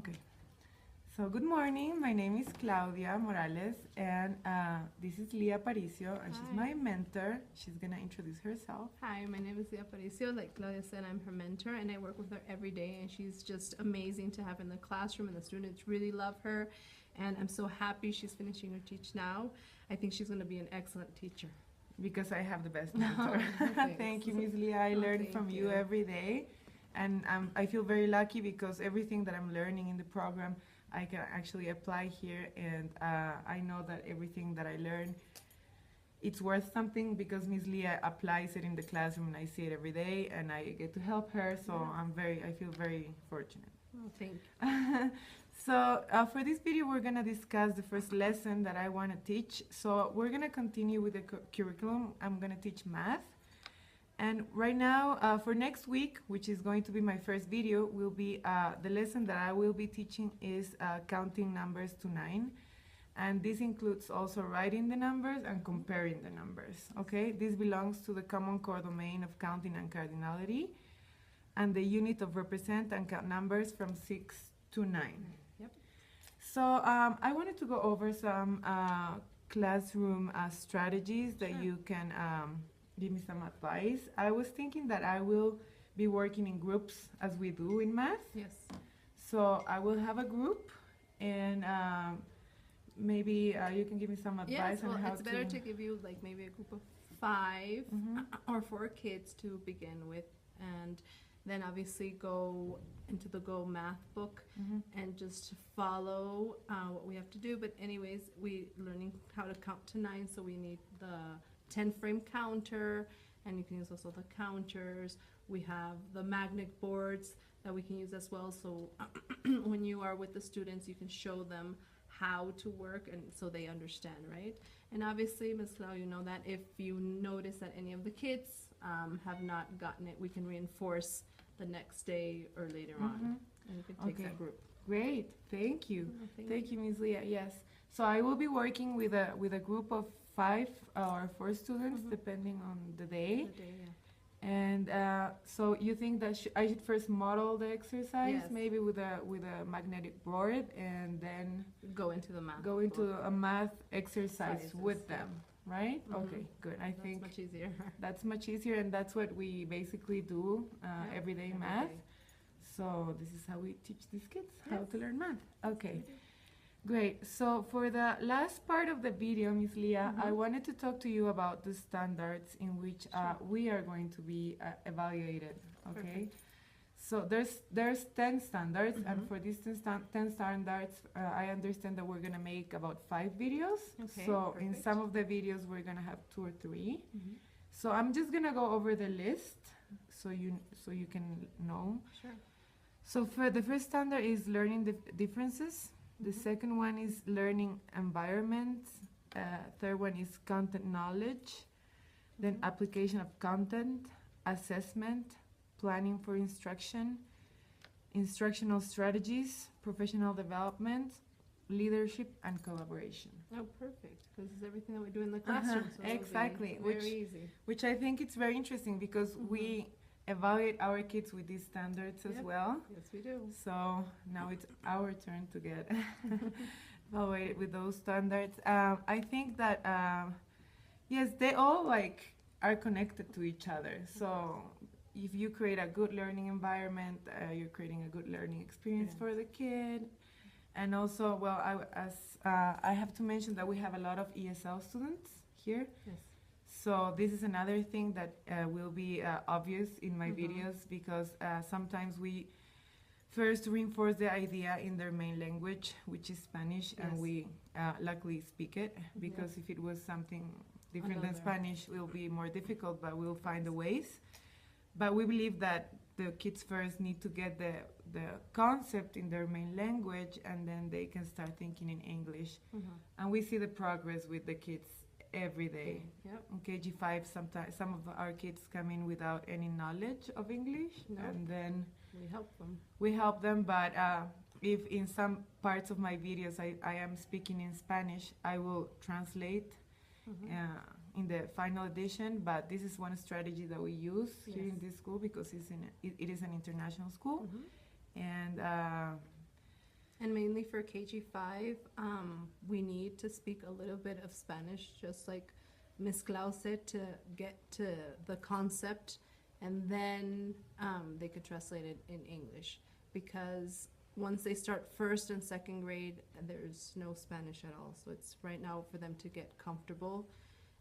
Okay. So good morning. My name is Claudia Morales, and this is Leah Aparicio, and she's my mentor. She's gonna introduce herself. Hi, my name is Leah Aparicio. Like Claudia said, I'm her mentor, and I work with her every day, and she's just amazing to have in the classroom, and the students really love her, and I'm so happy she's finishing her teach now. I think she's going to be an excellent teacher. Because I have the best mentor. Thank you, Ms. Leah. I learn from you every day, and I feel very lucky because everything that I'm learning in the program I can actually apply here, and I know that everything that I learn, it's worth something because Ms. Leah applies it in the classroom and I see it every day and I get to help her, so I feel very fortunate. Oh, thank you. So for this video we're going to discuss the first lesson that I want to teach. So we're going to continue with the curriculum. I'm going to teach math. And right now, for next week, which is going to be my first video, will be the lesson that I will be teaching is counting numbers to 9. And this includes also writing the numbers and comparing the numbers, okay? This belongs to the common core domain of counting and cardinality, and the unit of represent and count numbers from 6 to 9. Yep. So I wanted to go over some classroom strategies that you can give me some advice. I was thinking that I will be working in groups as we do in math. Yes. So I will have a group, and maybe you can give me some advice on how it's better to give you like maybe a group of 5 or 4 kids to begin with, and then obviously go into the Go Math book and just follow what we have to do. But anyways, we learning how to count to 9, so we need the 10 frame counter, and you can use also the counters. We have the magnet boards that we can use as well, so when you are with the students you can show them how to work, and so they understand, right? And obviously, Ms. Clau, you know that if you notice that any of the kids have not gotten it, we can reinforce the next day or later on, and you can take that group. Great, thank you. Thank you, Ms. Leah. Yes, so I will be working with a group of 5 or 4 students depending on the day. And so you think that I should first model the exercise, maybe with a magnetic board, and then go into the math. Go into a math exercise with them, right? Okay, good. I think that's much easier. That's much easier, and that's what we basically do everyday math. So this is how we teach these kids how to learn math. Okay. Great. So for the last part of the video, Ms. Leah, I wanted to talk to you about the standards in which we are going to be evaluated. Okay. Perfect. So there's 10 standards, and for these 10 standards, I understand that we're gonna make about 5 videos. Okay. So in some of the videos, we're gonna have 2 or 3. So I'm just gonna go over the list so you can know. Sure. So for the first standard is learning the differences. The second one is learning environment. Third one is content knowledge. Then application of content, assessment, planning for instruction, instructional strategies, professional development, leadership, and collaboration. Oh, perfect. Because it's everything that we do in the classroom. So exactly. Very easy. Which I think it's very interesting because we evaluate our kids with these standards as well. Yes, we do. So now it's our turn to get evaluated with those standards. I think that yes, they all like are connected to each other. So if you create a good learning environment, you're creating a good learning experience for the kid. And also, well, I have to mention that we have a lot of ESL students here. Yes. So this is another thing that will be obvious in my videos, because sometimes we first reinforce the idea in their main language, which is Spanish, and we luckily speak it, because if it was something different than Spanish, it will be more difficult, but we'll find the ways. But we believe that the kids first need to get the concept in their main language, and then they can start thinking in English. And we see the progress with the kids every day. In KG5, sometimes some of our kids come in without any knowledge of English, and then we help them. But if in some parts of my videos I am speaking in Spanish, I will translate in the final edition. But this is one strategy that we use here in this school, because it is an international school. And And mainly for KG5, we need to speak a little bit of Spanish, just like Miss Klaus said, to get to the concept, and then they could translate it in English. Because once they start first and second grade, there's no Spanish at all. So it's right now for them to get comfortable.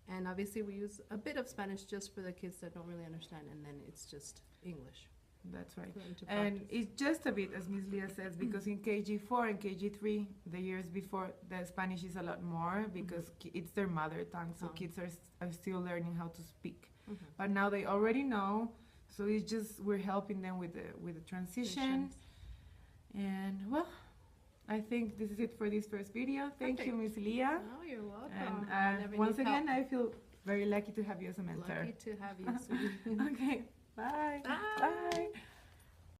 And obviously we use a bit of Spanish just for the kids that don't really understand, and then it's just English. That's right. For them to And practice. it's just a bit, as Miss Leah says, because in KG4 and KG3, the years before, the Spanish is a lot more because it's their mother tongue, so Oh. kids are still learning how to speak. Mhm. But now they already know, so it's just we're helping them with the transition. And well, I think this is it for this first video. Thank you, Miss Leah. Oh, you're welcome. And Whenever you once need again, help. I feel very lucky to have you as a mentor. Lucky to have you, sweetie. Okay, bye. Bye. Bye.